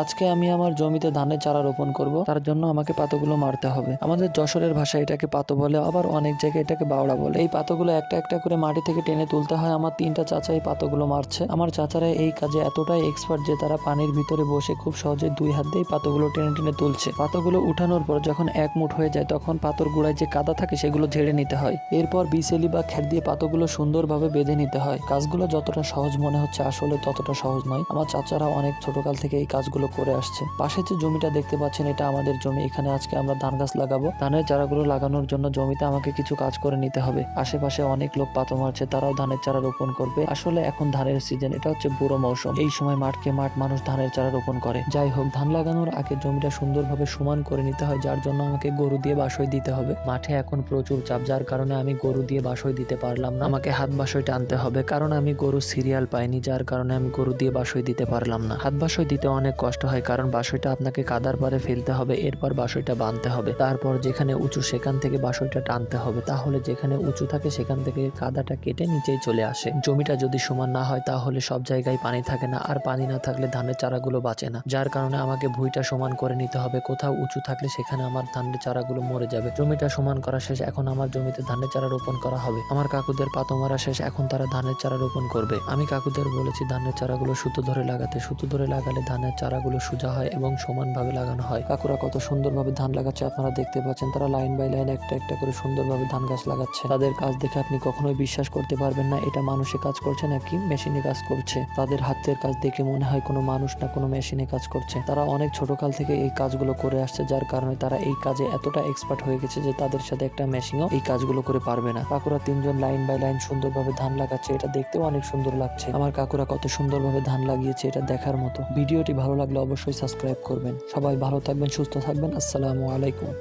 আজকে আমি আমার জমিতে ধানের চারা রোপণ করব, তার জন্য আমাকে পাতাগুলো মারতে হবে। আমাদের যশোরের ভাষায় এটাকে পাতো বলে, আবার অনেক জায়গায় এটাকে বাওড়া বলে। এই পাতাগুলো একটা একটা করে মাটি থেকে টেনে তুলতে হয়। আমার 3টা চাচা এই পাতাগুলো মারছে। আমার চাচারা এই কাজে এতটাই এক্সপার্ট যে তারা পানির ভিতরে বসে খুব সহজে 2 হাত দিয়ে পাতাগুলো টেনে টেনে তুলছে। পাতাগুলো উঠানোর পর যখন 1 মুঠ হয়ে যায় তখন পাতর গোড়ায় যে কাদা থাকে সেগুলো ঝেড়ে নিতে হয়। এরপর বিসেলি বা খ্যার দিয়ে পাতাগুলো সুন্দরভাবে বেঁধে নিতে হয়। কাজগুলো যতটা সহজ মনে হচ্ছে আসলে ততটা সহজ নয়। আমার চাচারা অনেক ছোটকাল থেকে এই কাজগুলো করে আসছে। পাশে যে জমিটা দেখতে পাচ্ছেন এটা আমাদের জমি। এখানে আজকে আমরা ধান গাছ লাগাবো। ধানের চারাগুলো লাগানোর জন্য জমিতে আমাকে কিছু কাজ করে নিতে হবে। আশেপাশে অনেক লোক পাতো মারছে, তারাও ধানের চারা রোপণ করবে। আসলে এখন ধানের সিজন, এটা হচ্ছে বুড়ো মৌসুম। এই সময় মাঠকে মাঠ মানুষ ধানের চারা রোপণ করে। যাই হোক, ধান লাগানোর আগে জমিটা সুন্দরভাবে সমান করে নিতে হয়, যার জন্য আমাকে গরু দিয়ে বাসই দিতে হবে। মাঠে এখন প্রচুর চাপ, যার কারণে আমি গরু দিয়ে বাসই দিতে পারলাম না। আমাকে হাত বাসই টানতে হবে, কারণ আমি গরু সিরিয়াল পাইনি, যার কারণে আমি গরু দিয়ে বাসই দিতে পারলাম না। হাত বাসই দিতে অনেক কষ্ট হয়, কারণ বাসইটা আপনাকে কাদার পারে ফেলতে হবে, এরপর বাসইটা বাঁধতে হবে, তারপর যেখানে উঁচু সেখান থেকে বাসইটা টানতে হবে, তাহলে যেখানে উঁচু থাকে সেখান থেকে কাদাটা কেটে নিচেই চলে আসে। জমিটা যদি সমান না হয় তাহলে সব জায়গায় পানি থাকে না, আর পানি না থাকলে ধানের চারাগুলো বাঁচে না। যার কারণে আমাকে ভুঁইটা সমান করে নিতে হবে। কোথাও উঁচু থাকলে সেখানে আমার ধানের চারাগুলো মরে যাবে। জমিটা সমান করা শেষ, এখন আমার জমিতে ধানের চারা রোপণ করা হবে। আমার কাকুদের পাতো মারা শেষ, এখন তারা ধানের চারা রোপণ করবে। আমি কাকুদের বলেছি ধানের চারাগুলো সুতো ধরে লাগাতে। সুতো ধরে লাগালে ধানের চারাগুলো সোজা হয় এবং সমানভাবে লাগানো হয়। কাকুরা কত সুন্দরভাবে ধান লাগাচ্ছে আপনারা দেখতে পাচ্ছেন। তারা লাইন বাই লাইন একটা একটা করে সুন্দরভাবে ধান গাছ লাগাচ্ছে। তাদের কাজ দেখে আপনি কখনোই বিশ্বাস করতে পারবেন না এটা মানুষে কাজ করছে নাকি মেশিনে কাজ করছে। তাদের হাতের কাজ দেখে মনে হয় কোনো মানুষ না কোনো মেশিনে কাজ করছে। তারা অনেক ছোটকাল থেকে এই কাজগুলো করে আসছে, যার কারণে তারা এই কাজে এতটা এক্সপার্ট হয়ে গেছে যে তাদের সাথে একটা মেশিনও এই কাজগুলো করে পারবে না। কাকুরা 3জন লাইন বাই লাইন সুন্দরভাবে ধান লাগাচ্ছে, এটা দেখতেও অনেক সুন্দর লাগছে। আমার কাকুরা কত সুন্দরভাবে ধান লাগিয়েছে, এটা দেখার মতো। ভিডিওটি ভালো লাগলে অবশ্যই সাবস্ক্রাইব করবেন। সবাই ভালো থাকবেন, সুস্থ থাকবেন। আসসালামু আলাইকুম।